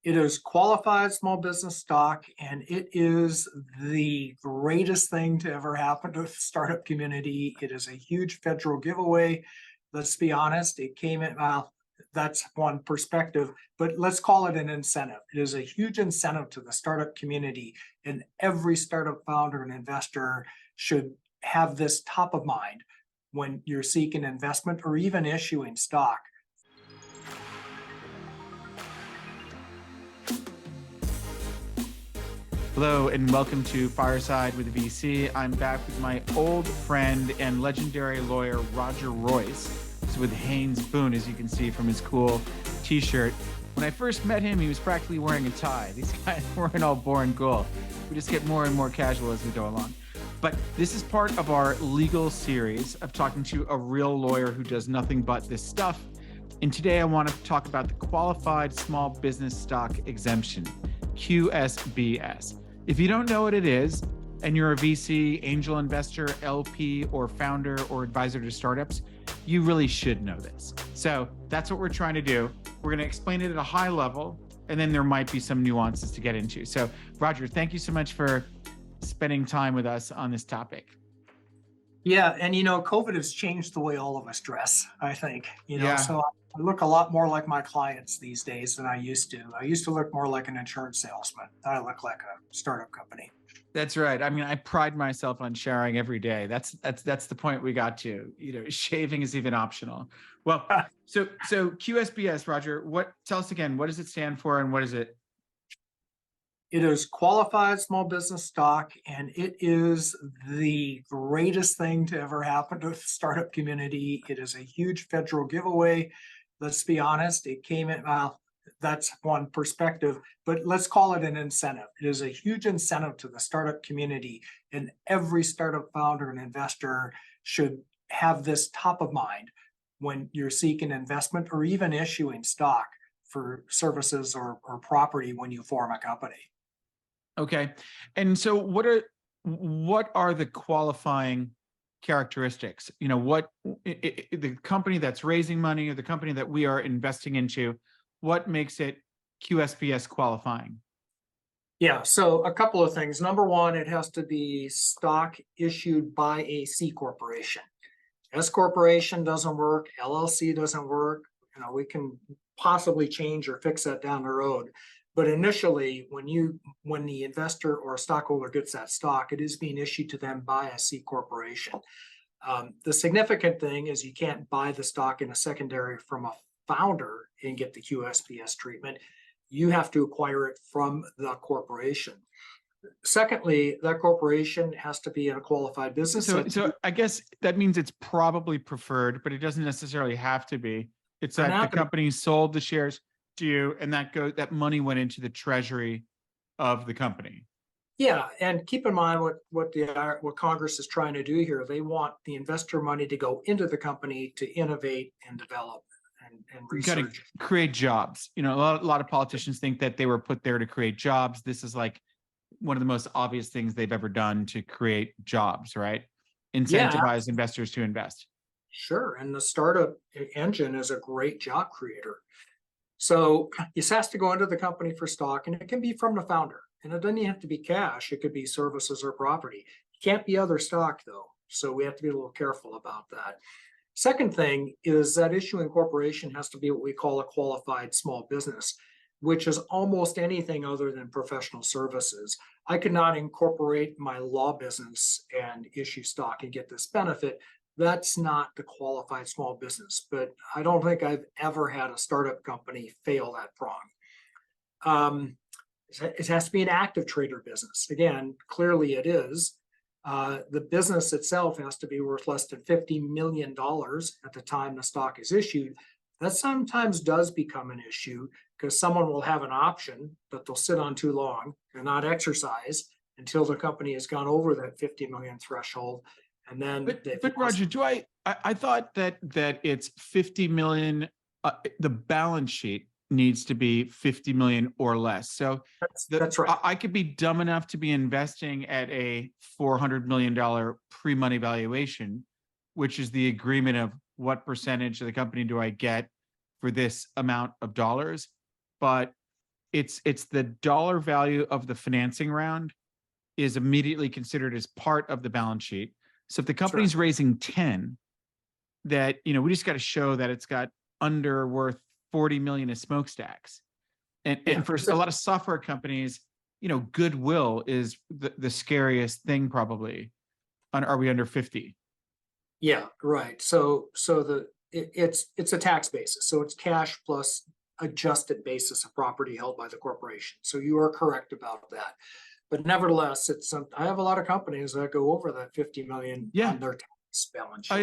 It is qualified small business stock, and it is the greatest thing to ever happen to the startup community. It is a huge federal giveaway. Let's be honest, it came in, well, that's one perspective, but let's call it an incentive. It is a huge incentive to the startup community, and every startup founder and investor should have this top of mind when you're seeking investment or even issuing stock. Hello and welcome to Fireside with the VC. I'm back with my old friend and legendary lawyer, Roger Royse. He's with Haynes and Boone, as you can see from his cool t-shirt. When I first met him, he was practically wearing a tie. These guys weren't all born cool. We just get more and more casual as we go along. But this is part of our legal series of talking to a real lawyer who does nothing but this stuff. And today I want to talk about the Qualified Small Business Stock Exemption, QSBS. If you don't know what it is, and you're a VC, angel investor, LP, or founder or advisor to startups, you really should know this. So that's what we're trying to do. We're going to explain it at a high level, and then there might be some nuances to get into. So Roger, thank you so much for spending time with us on this topic. Yeah, and COVID has changed the way all of us dress, I think. Yeah. So I look a lot more like my clients these days than I used to. I used to look more like an insurance salesman. I look like a startup company. That's right. I mean, I pride myself on sharing every day. That's the point we got to. Shaving is even optional. Well, so QSBS, Roger, tell us again, what does it stand for and what is it? It is qualified small business stock, and it is the greatest thing to ever happen to the startup community. It is a huge federal giveaway. Let's be honest, it came in, well, that's one perspective, but let's call it an incentive. It is a huge incentive to the startup community, and every startup founder and investor should have this top of mind when you're seeking investment or even issuing stock for services or property when you form a company. Okay. And so what are the qualifying characteristics? The company that's raising money or the company that we are investing into, what makes it QSBS qualifying? Yeah, so a couple of things. Number one, it has to be stock issued by a C corporation. S corporation doesn't work, LLC doesn't work. We can possibly change or fix that down the road. But initially, when the investor or stockholder gets that stock, it is being issued to them by a C corporation. The significant thing is you can't buy the stock in a secondary from a founder and get the QSBS treatment. You have to acquire it from the corporation. Secondly, that corporation has to be in a qualified business. So I guess that means it's probably preferred, but it doesn't necessarily have to be. It's that the company sold the shares to you, and that money went into the treasury of the company. Yeah, and keep in mind what Congress is trying to do here. They want the investor money to go into the company to innovate and develop and research. You got to create jobs. A lot of politicians think that they were put there to create jobs. This is like one of the most obvious things they've ever done to create jobs, right? Incentivize investors to invest. Sure, and the startup engine is a great job creator. So this has to go into the company for stock, and it can be from the founder. And it doesn't even have to be cash. It could be services or property. It can't be other stock, though. So we have to be a little careful about that. Second thing is that issuing corporation has to be what we call a qualified small business, which is almost anything other than professional services. I could not incorporate my law business and issue stock and get this benefit. That's not the qualified small business, but I don't think I've ever had a startup company fail that prong. It has to be an active trader business. Again, clearly it is. The business itself has to be worth less than $50 million at the time the stock is issued. That sometimes does become an issue because someone will have an option that they'll sit on too long and not exercise until the company has gone over that 50 million threshold. And then, but Roger, I thought that it's 50 million. The balance sheet needs to be 50 million or less. So that's right. I could be dumb enough to be investing at a $400 million pre-money valuation, which is the agreement of what percentage of the company do I get for this amount of dollars. But it's the dollar value of the financing round is immediately considered as part of the balance sheet. So if the company's raising 10, that, we just got to show that it's got under worth 40 million as smokestacks. And for a lot of software companies, goodwill is the scariest thing probably. Are we under 50? Yeah, right. So it's a tax basis. So it's cash plus adjusted basis of property held by the corporation. So you are correct about that. But nevertheless, I have a lot of companies that go over that 50 million on their tax balance sheet. Oh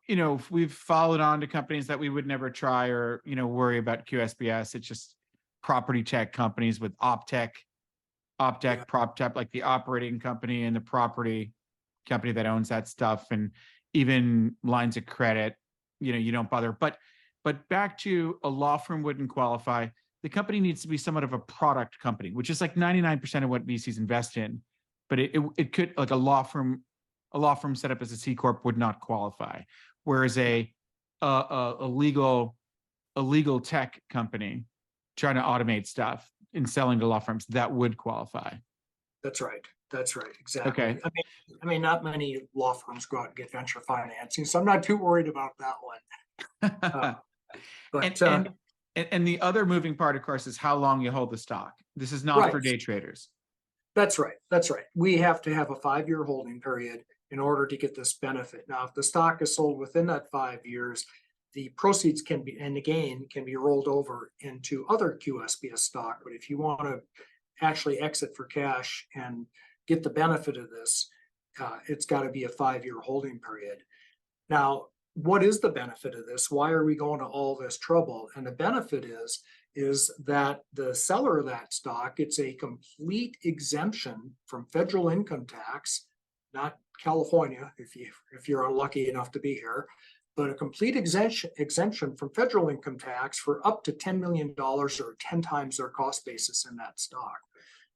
yeah, we've followed on to companies that we would never try or worry about QSBS. It's just property tech companies with OpTech, PropTech, like the operating company and the property company that owns that stuff, and even lines of credit. You don't bother. But back to a law firm wouldn't qualify. The company needs to be somewhat of a product company, which is like 99% of what VCs invest in. But it could, like a law firm set up as a C corp would not qualify, whereas a legal tech company trying to automate stuff and selling to law firms, that would qualify. That's right. Exactly. Okay. I mean, not many law firms go out and get venture financing, so I'm not too worried about that one. And the other moving part, of course, is how long you hold the stock. This is not for day traders. That's right. We have to have a 5-year holding period in order to get this benefit. Now, if the stock is sold within that 5 years, the proceeds can be, and the gain can be rolled over into other QSBS stock. But if you want to actually exit for cash and get the benefit of this, it's got to be a 5-year holding period. Now, what is the benefit of this? Why are we going to all this trouble? And the benefit is that the seller of that stock gets a complete exemption from federal income tax, not California, if you're unlucky enough to be here, but a complete exemption from federal income tax for up to $10 million or 10 times their cost basis in that stock.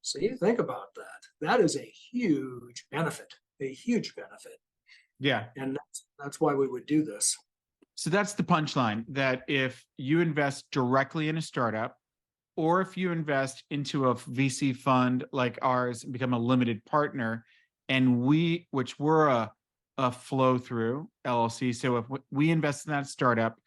So you think about that. That is a huge benefit. Yeah. And that's why we would do this. So that's the punchline, that if you invest directly in a startup, or if you invest into a VC fund like ours and become a limited partner, and which we're a flow through LLC. So if we invest in that startup,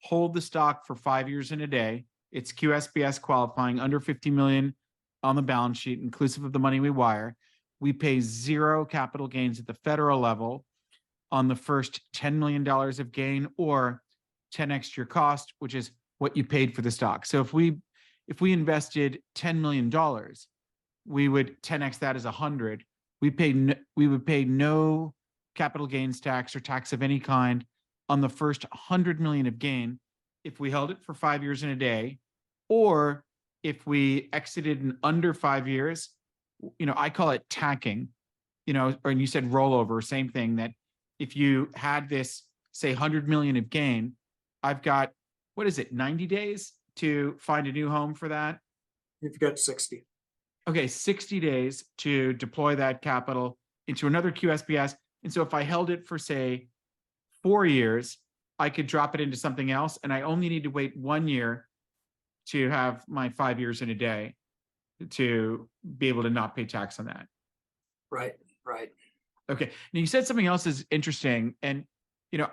hold the stock for 5 years and a day, it's QSBS qualifying, under 50 million on the balance sheet, inclusive of the money we wire. We pay 0 capital gains at the federal level on the first $10 million of gain, or 10x your cost, which is what you paid for the stock. So if we invested $10 million, we would 10x that as 100. We would pay no capital gains tax or tax of any kind on the first 100 million of gain if we held it for 5 years and a day, or if we exited in under 5 years. I call it tacking, and you said rollover, same thing, that if you had this, say, 100 million of gain, I've got, 90 days to find a new home for that? You've got 60. Okay, 60 days to deploy that capital into another QSBS. And so if I held it for, say, 4 years, I could drop it into something else, and I only need to wait 1 year to have my 5 years in a day to be able to not pay tax on that. Right. Okay. Now you said something else is interesting. And,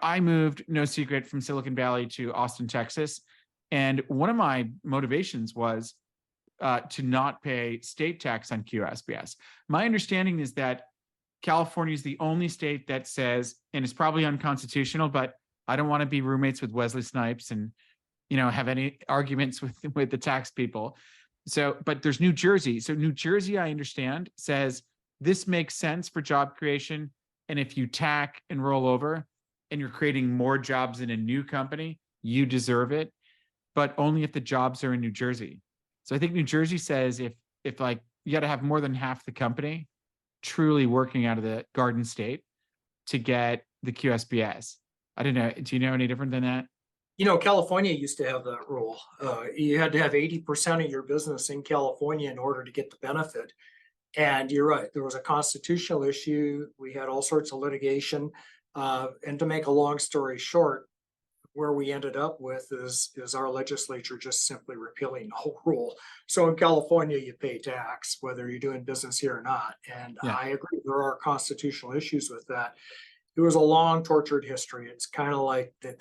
I moved, no secret, from Silicon Valley to Austin, Texas. And one of my motivations was to not pay state tax on QSBS. My understanding is that California is the only state that says, and it's probably unconstitutional, but I don't want to be roommates with Wesley Snipes and, have any arguments with the tax people. So, but there's New Jersey. So New Jersey, I understand, says this makes sense for job creation. And if you tack and roll over and you're creating more jobs in a new company, you deserve it, but only if the jobs are in New Jersey. So I think New Jersey says if like you got to have more than half the company truly working out of the Garden State to get the QSBS. I don't know. Do you know any different than that? California used to have that rule. You had to have 80% of your business in California in order to get the benefit. And you're right, there was a constitutional issue. We had all sorts of litigation. And to make a long story short, where we ended up with is our legislature just simply repealing the whole rule. So in California, you pay tax, whether you're doing business here or not. And Yeah. I agree, there are constitutional issues with that. It was a long tortured history. It's kind of like that,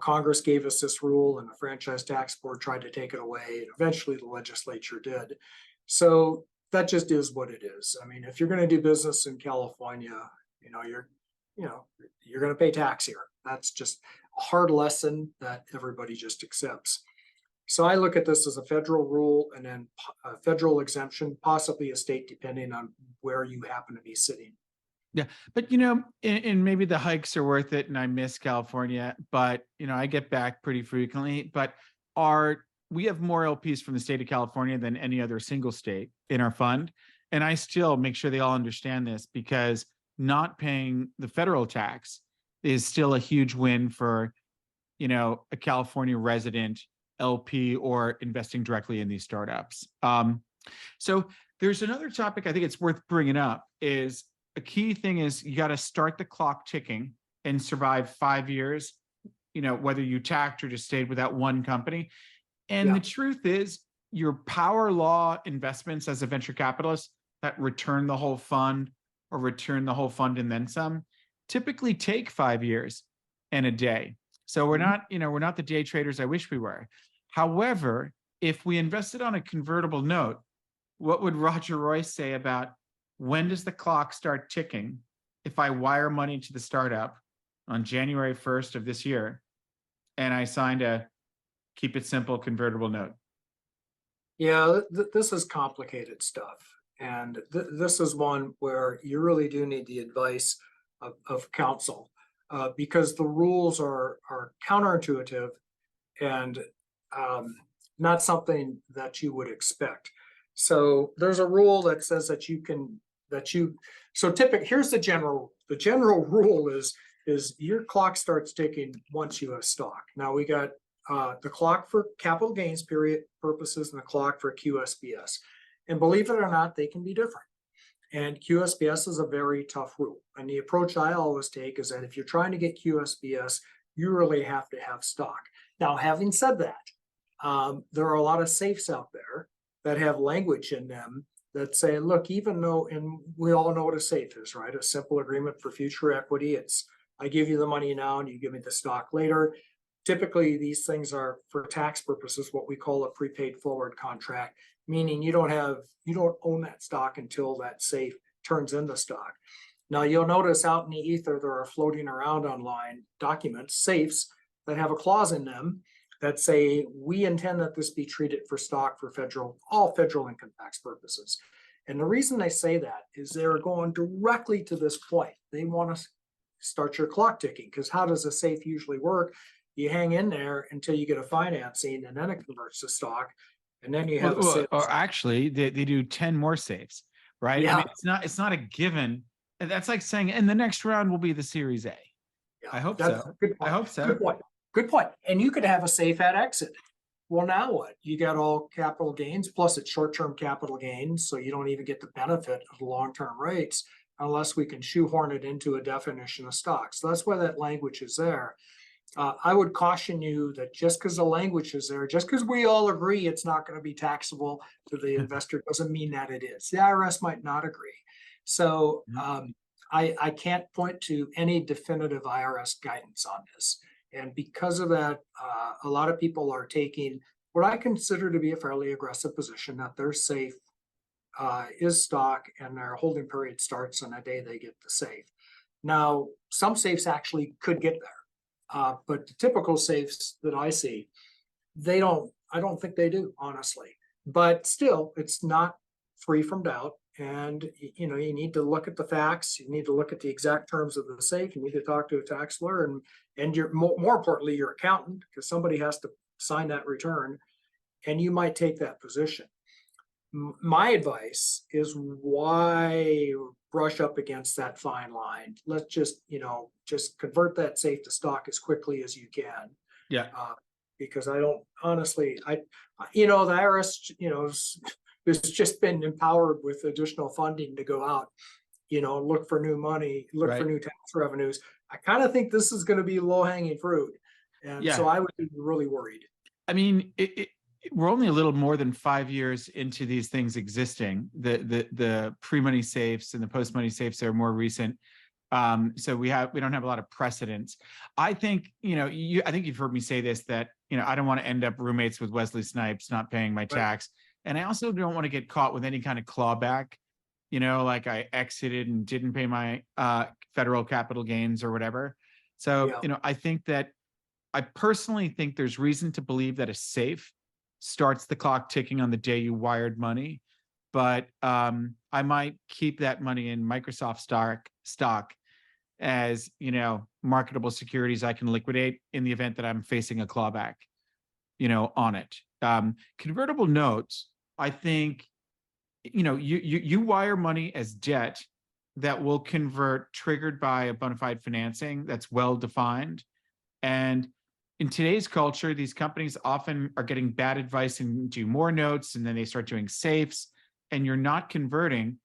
Congress gave us this rule and the franchise tax board tried to take it away. And eventually the legislature did. So that just is what it is. I mean, if you're going to do business in California, you're going to pay tax here. That's just a hard lesson that everybody just accepts. So I look at this as a federal rule and then a federal exemption, possibly a state, depending on where you happen to be sitting. Yeah, but and maybe the hikes are worth it, and I miss California, but I get back pretty frequently. But we have more LPs from the state of California than any other single state in our fund, and I still make sure they all understand this, because not paying the federal tax is still a huge win for a California resident LP or investing directly in these startups. So there's another topic I think it's worth bringing up. Is a key thing is you got to start the clock ticking and survive 5 years, whether you tacked or just stayed with that one company. And the truth is, your power law investments as a venture capitalist that return the whole fund or return the whole fund and then some typically take 5 years and a day. So we're not the day traders I wish we were. However, if we invested on a convertible note, what would Roger Royse say about when does the clock start ticking if I wire money to the startup on January 1st of this year and I signed a keep it simple convertible note? Yeah, this is complicated stuff. And this is one where you really do need the advice of counsel, because the rules are counterintuitive and not something that you would expect. So there's a rule that says that here's the general rule is your clock starts ticking once you have stock. Now we got the clock for capital gains period purposes and the clock for QSBS. And believe it or not, they can be different. And QSBS is a very tough rule. And the approach I always take is that if you're trying to get QSBS, you really have to have stock. Now, having said that, there are a lot of safes out there that have language in them that say, look, even though, and we all know what a safe is, right? A simple agreement for future equity. It's, I give you the money now and you give me the stock later. Typically, these things are, for tax purposes, what we call a prepaid forward contract, meaning you don't own that stock until that safe turns into stock. Now, you'll notice out in the ether, there are floating around online documents, safes, that have a clause in them that say, we intend that this be treated for stock for all federal income tax purposes. And the reason they say that is they're going directly to this point. They want to start your clock ticking, because how does a safe usually work? You hang in there until you get a financing, and then it converts to stock, and then you have or actually they do 10 more safes, right? Yeah. I mean, it's not a given. That's like saying, and the next round will be the Series A. Yeah, I hope so. I hope so. Good point. And you could have a safe at exit. Well, now what? You got all capital gains, plus it's short-term capital gains, so you don't even get the benefit of the long-term rates unless we can shoehorn it into a definition of stock. So that's why that language is there. I would caution you that just because the language is there, just because we all agree it's not going to be taxable to the investor, doesn't mean that it is. The IRS might not agree. So I can't point to any definitive IRS guidance on this. And because of that, a lot of people are taking what I consider to be a fairly aggressive position that their safe is stock and their holding period starts on the day they get the safe. Now, some safes actually could get there, but the typical safes that I see, I don't think they do, honestly. But still, it's not free from doubt. And you need to look at the facts. You need to look at the exact terms of the safe. You need to talk to a tax lawyer and your more importantly, your accountant, because somebody has to sign that return. And you might take that position. My advice is, why brush up against that fine line? Let's just convert that safe to stock as quickly as you can. Yeah. Because I don't honestly, the IRS, has just been empowered with additional funding to go out, look for new money, look for new tax revenues. I kind of think this is going to be low hanging fruit. And Yeah. so I would be really worried. I mean, we're only a little more than 5 years into these things existing. The pre-money safes and the post-money safes are more recent. So we don't have a lot of precedents. I think, I think you've heard me say this, that, I don't want to end up roommates with Wesley Snipes not paying my Right. tax. And I also don't want to get caught with any kind of clawback, like I exited and didn't pay my federal capital gains or whatever. So, Yeah. I personally think there's reason to believe that a safe starts the clock ticking on the day you wired money. But I might keep that money in Microsoft stock as, marketable securities I can liquidate in the event that I'm facing a clawback, on it. Convertible notes, I think, you wire money as debt that will convert triggered by a bona fide financing that's well defined. And in today's culture, these companies often are getting bad advice and do more notes, and then they start doing safes, and you're not converting.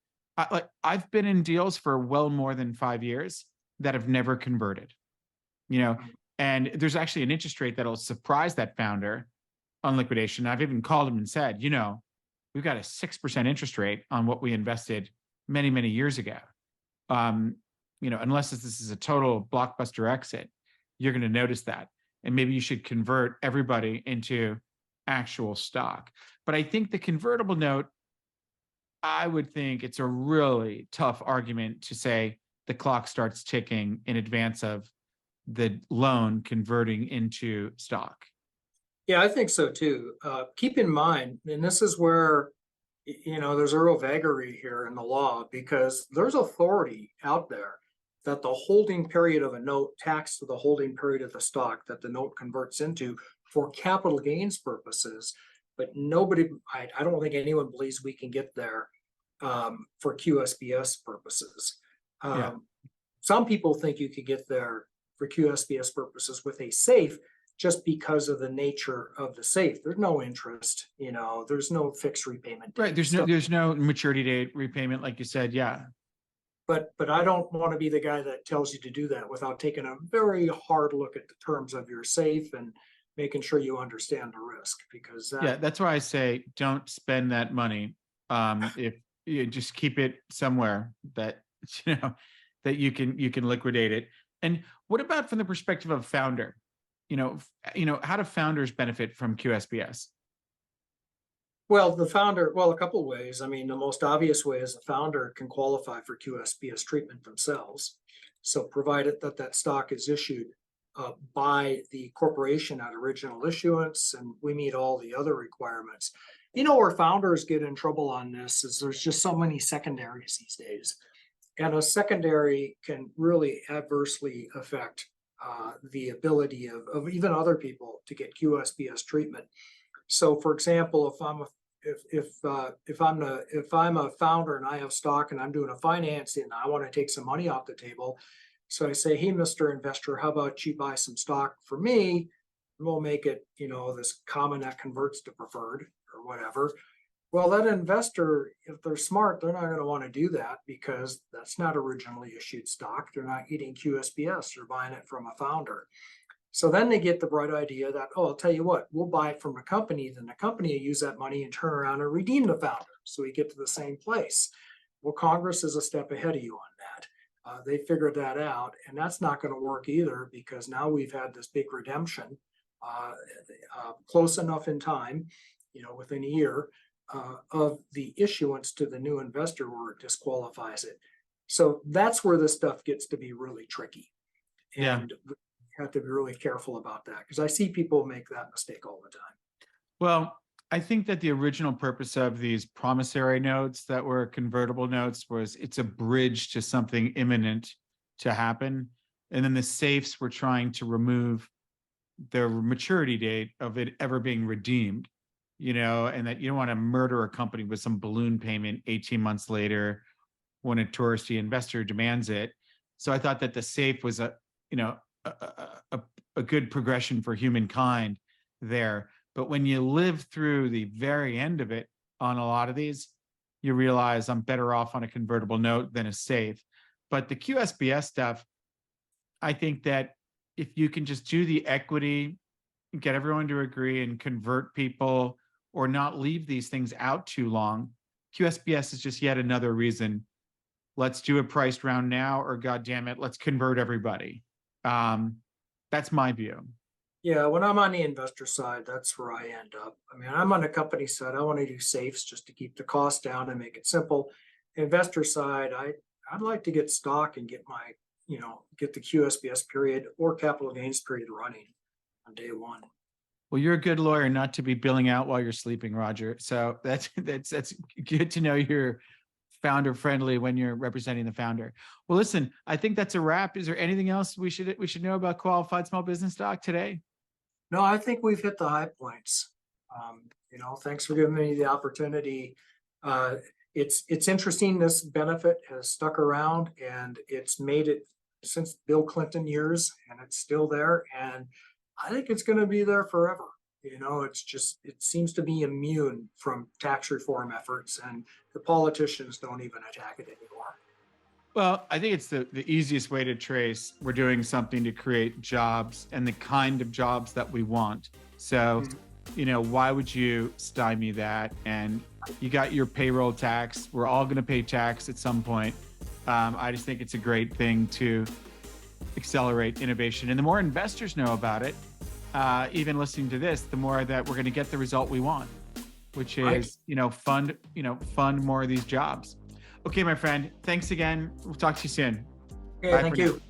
I've been in deals for well more than 5 years that have never converted, and there's actually an interest rate that'll surprise that founder on liquidation. I've even called him and said, we've got a 6% interest rate on what we invested many, many years ago. Unless this is a total blockbuster exit, you're going to notice that. And maybe you should convert everybody into actual stock. But I think the convertible note, I would think it's a really tough argument to say the clock starts ticking in advance of the loan converting into stock. Yeah, I think so too. Keep in mind, and this is where, there's a real vagary here in the law, because there's authority out there that the holding period of a note taxed to the holding period of the stock that the note converts into for capital gains purposes. But I don't think anyone believes we can get there for QSBS purposes. Yeah. Some people think you could get there for QSBS purposes with a safe, just because of the nature of the safe. There's no interest, there's no fixed repayment date. Right. There's no maturity date repayment, like you said. Yeah. But I don't want to be the guy that tells you to do that without taking a very hard look at the terms of your safe and making sure you understand the risk, because that's why I say don't spend that money. If you just keep it somewhere that that you can liquidate it. And what about from the perspective of founder? How do founders benefit from QSBS? Well, a couple of ways. I mean, the most obvious way is the founder can qualify for QSBS treatment themselves. So provided that stock is issued by the corporation at original issuance, and we meet all the other requirements. Where founders get in trouble on this is there's just so many secondaries these days. And a secondary can really adversely affect the ability of even other people to get QSBS treatment. So, for example, if I'm a founder and I have stock and I'm doing a financing and I want to take some money off the table, so I say, hey, Mr. Investor, how about you buy some stock for me? And we'll make it, this common that converts to preferred or whatever. Well, that investor, if they're smart, they're not going to want to do that, because that's not originally issued stock. They're not getting QSBS. They're buying it from a founder. So then they get the bright idea that, I'll tell you what, we'll buy it from a company. Then the company will use that money and turn around and redeem the founder. So we get to the same place. Well, Congress is a step ahead of you on that. They figured that out, and that's not going to work either, because now we've had this big redemption close enough in time, within a year of the issuance to the new investor where it disqualifies it. So that's where this stuff gets to be really tricky. And we have to be really careful about that, because I see people make that mistake all the time. Well, I think that the original purpose of these promissory notes that were convertible notes was it's a bridge to something imminent to happen. And then the safes were trying to remove the maturity date of it ever being redeemed, and that you don't want to murder a company with some balloon payment 18 months later when a touristy investor demands it. So I thought that the safe was a good progression for humankind there. But when you live through the very end of it on a lot of these, you realize I'm better off on a convertible note than a safe. But the QSBS stuff, I think that, if you can just do the equity, get everyone to agree and convert people or not leave these things out too long, QSBS is just yet another reason. Let's do a priced round now, or God damn it, let's convert everybody. That's my view. Yeah, when I'm on the investor side, that's where I end up. I mean, I'm on the company side. I want to do safes just to keep the cost down and make it simple. Investor side, I'd like to get stock and get my, get the QSBS period or capital gains period running on day one. Well, you're a good lawyer not to be billing out while you're sleeping, Roger. So that's good to know you're founder friendly when you're representing the founder. Well, listen, I think that's a wrap. Is there anything else we should know about qualified small business stock today? No, I think we've hit the high points. Thanks for giving me the opportunity. It's interesting. This benefit has stuck around and it's made it since Bill Clinton years, and it's still there. And I think it's going to be there forever. It seems to be immune from tax reform efforts, and the politicians don't even attack it anymore. Well, I think it's the easiest way to trace. We're doing something to create jobs and the kind of jobs that we want. So, why would you stymie that? And you got your payroll tax. We're all going to pay tax at some point. I just think it's a great thing to accelerate innovation. And the more investors know about it, even listening to this, the more that we're going to get the result we want, which is, fund more of these jobs. Okay, my friend, thanks again. We'll talk to you soon. Okay, thank you.